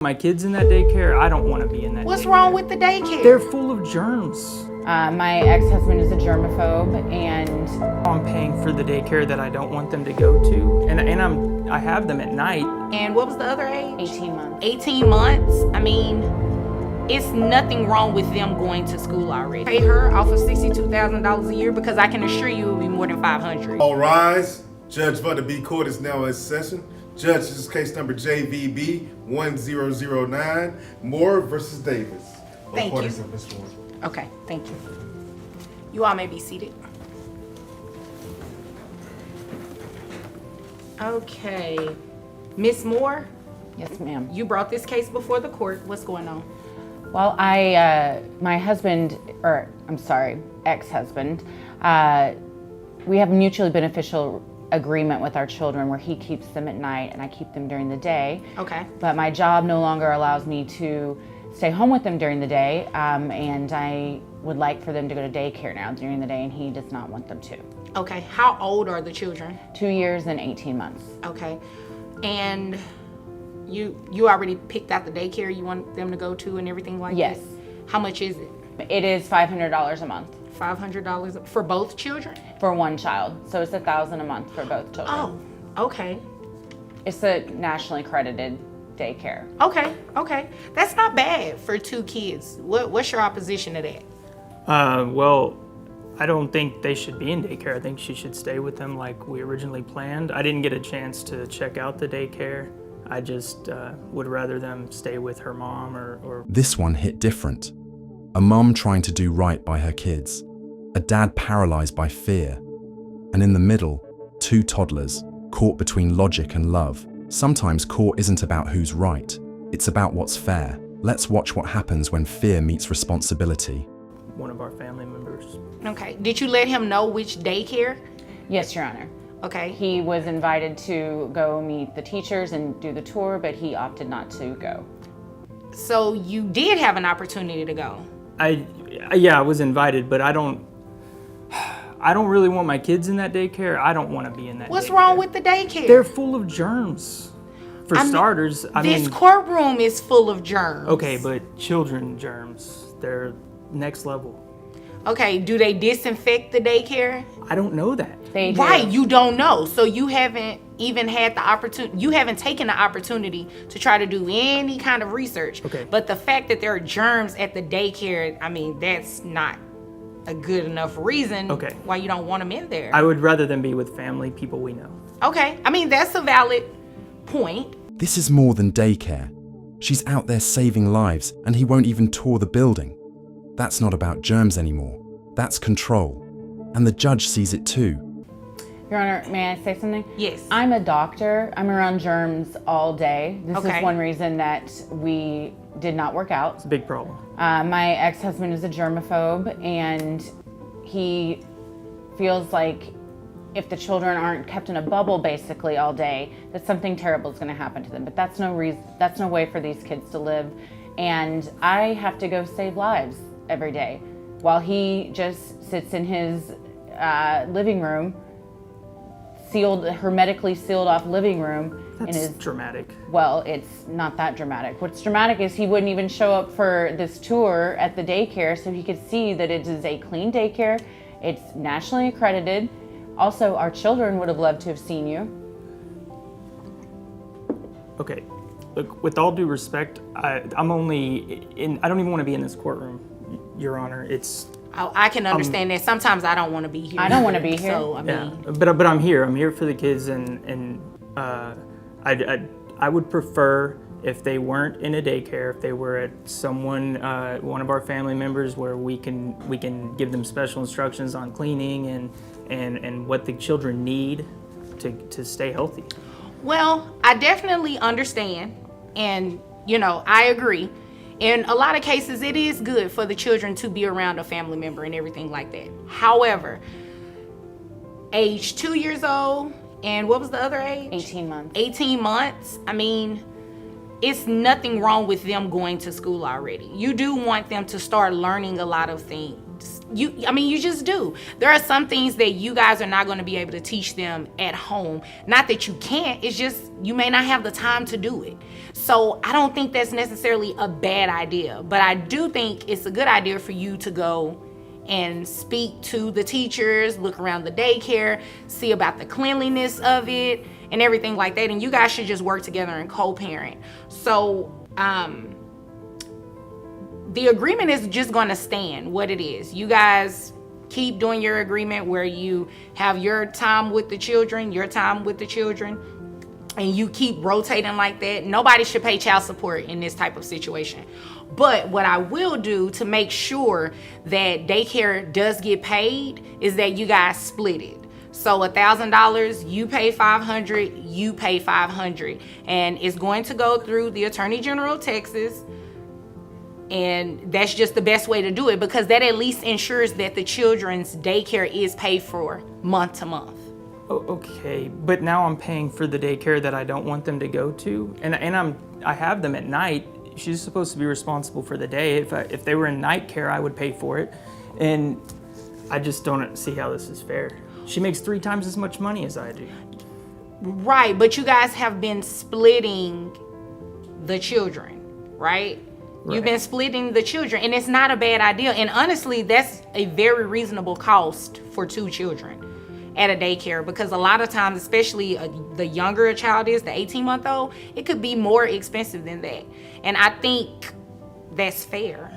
My kids in that daycare, I don't want to be in that What's daycare. wrong with the daycare? They're full of germs. My ex-husband is a germaphobe, and I'm paying for the daycare that I don't want them to go to, and I have them at night. And what was the other age? 18 months. 18 months. I mean, it's nothing wrong with them going to school already. Pay her off of $62,000 a year, because I can assure you it will be more than $500. All rise. Judge Vonda B court is now in session. Judge, this is case number JVB 1009, Moore versus Davis. Thank you. Ms. Moore. Okay, thank you. You all may be seated. Okay, Miss Moore, Yes, ma'am. you brought this case before the court. What's going on? Well, my husband, or I'm sorry, ex-husband, we have a mutually beneficial agreement with our children where he keeps them at night and I keep them during the day. Okay. But my job no longer allows me to stay home with them during the day, and I would like for them to go to daycare now during the day, and he does not want them to. Okay, how old are the children? 2 years and 18 months. Okay, and you already picked out the daycare you want them to go to and everything like Yes. that? How much is it? It is $500 a month $500 for both children? for one child, so it's $1,000 a month for both children. Oh, okay. It's a nationally accredited daycare. Okay. That's not bad for 2 kids. What's your opposition to that? Well, I don't think they should be in daycare. I think she should stay with them like we originally planned. I didn't get a chance to check out the daycare. I just would rather them stay with her mom or... This one hit different. A mum trying to do right by her kids, a dad paralyzed by fear, and in the middle, 2 toddlers caught between logic and love. Sometimes court isn't about who's right, it's about what's fair. Let's watch what happens when fear meets responsibility. one of our family members. Okay, did you let him know which daycare? Yes, Your Honor. Okay. He was invited to go meet the teachers and do the tour, but he opted not to go. So you did have an opportunity to go? Yeah, I was invited, but I don't really want my kids in that daycare. I don't want to be in that What's daycare. wrong with the daycare? They're full of germs. For I mean, starters, this courtroom is full of germs. Okay, but children germs, they're next level. Okay, do they disinfect the daycare? I don't know that. They do. Right, you don't know. So you haven't even had the opportunity, you haven't taken the opportunity to try to do any kind of research. Okay. But the fact that there are germs at the daycare, I mean, that's not a good enough reason why you don't want them in there. I would rather them be with family, people we know. Okay, I mean, that's a valid point. This is more than daycare. She's out there saving lives, and he won't even tour the building. That's not about germs anymore. That's control. And the judge sees it too. Your Honor, may I say something? Yes. I'm a doctor. I'm around germs all day. This Okay. is one reason that we did not work out. It's a big problem. My ex-husband is a germaphobe, and he feels like if the children aren't kept in a bubble basically all day, that something terrible is going to happen to them. But that's no reason. That's no way for these kids to live. And I have to go save lives every day, while he just sits in his living room, hermetically sealed off living room. That's dramatic. Well, it's not that dramatic. What's dramatic is he wouldn't even show up for this tour at the daycare so he could see that it is a clean daycare. It's nationally accredited. Also, our children would have loved to have seen you. Okay, look, with all due respect, I don't even want to be in this courtroom, Your Honor. I can understand that. Sometimes I don't want to be here. I don't want to be here. So, I mean, Yeah, but I'm here. I'm here for the kids, and I would prefer if they weren't in a daycare, if they were at one of our family members, where we can give them special instructions on cleaning and what the children need to stay healthy. well, I definitely understand, and I agree. In a lot of cases, it is good for the children to be around a family member and everything like that. However, age 2 years old, and what was the other age? 18 months. 18 months. I mean, it's nothing wrong with them going to school already. You do want them to start learning a lot of things you just do. There are some things that you guys are not going to be able to teach them at home. Not that you can't, it's just you may not have the time to do it. So I don't think that's necessarily a bad idea, but I do think it's a good idea for you to go and speak to the teachers, look around the daycare, see about the cleanliness of it and everything like that. And you guys should just work together and co-parent. So the agreement is just going to stand what it is. You guys keep doing your agreement where you have your time with the children, and you keep rotating like that. Nobody should pay child support in this type of situation. But what I will do to make sure that daycare does get paid is that you guys split it. So $1,000, you pay $500, you pay $500, and it's going to go through the Attorney General of Texas. And that's just the best way to do it, because that at least ensures that the children's daycare is paid for month to month. Oh, okay, but now I'm paying for the daycare that I don't want them to go to, and I have them at night. She's supposed to be responsible for the day. If they were in night care, I would pay for it, and I just don't see how this is fair. She makes 3 times as much money as I do. Right, but you guys have been splitting the children, right? You've been splitting the children, and it's not a bad idea. And honestly, that's a very reasonable cost for 2 children at a daycare, because a lot of times, especially the younger a child is, the 18-month-old, it could be more expensive than that. And I think that's fair.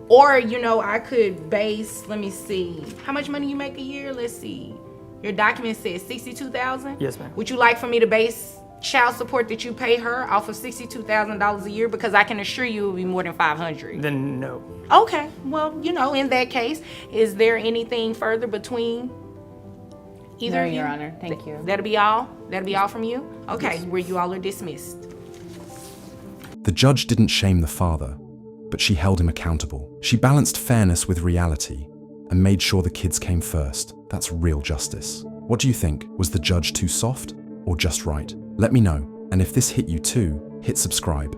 Or, I could base, let me see, how much money you make a year? Let's see. Your document says $62,000? Yes, ma'am. Would you like for me to base child support that you pay her off of $62,000 a year? Because I can assure you it will be more than $500. Then no. Okay, well, in that case, is there anything further between either No, of you? Your Honor, thank you. That'll be all? That'll be all from you? Okay, where you all are dismissed. The judge didn't shame the father, but she held him accountable. She balanced fairness with reality and made sure the kids came first. That's real justice. What do you think? Was the judge too soft or just right? Let me know. And if this hit you too, hit subscribe.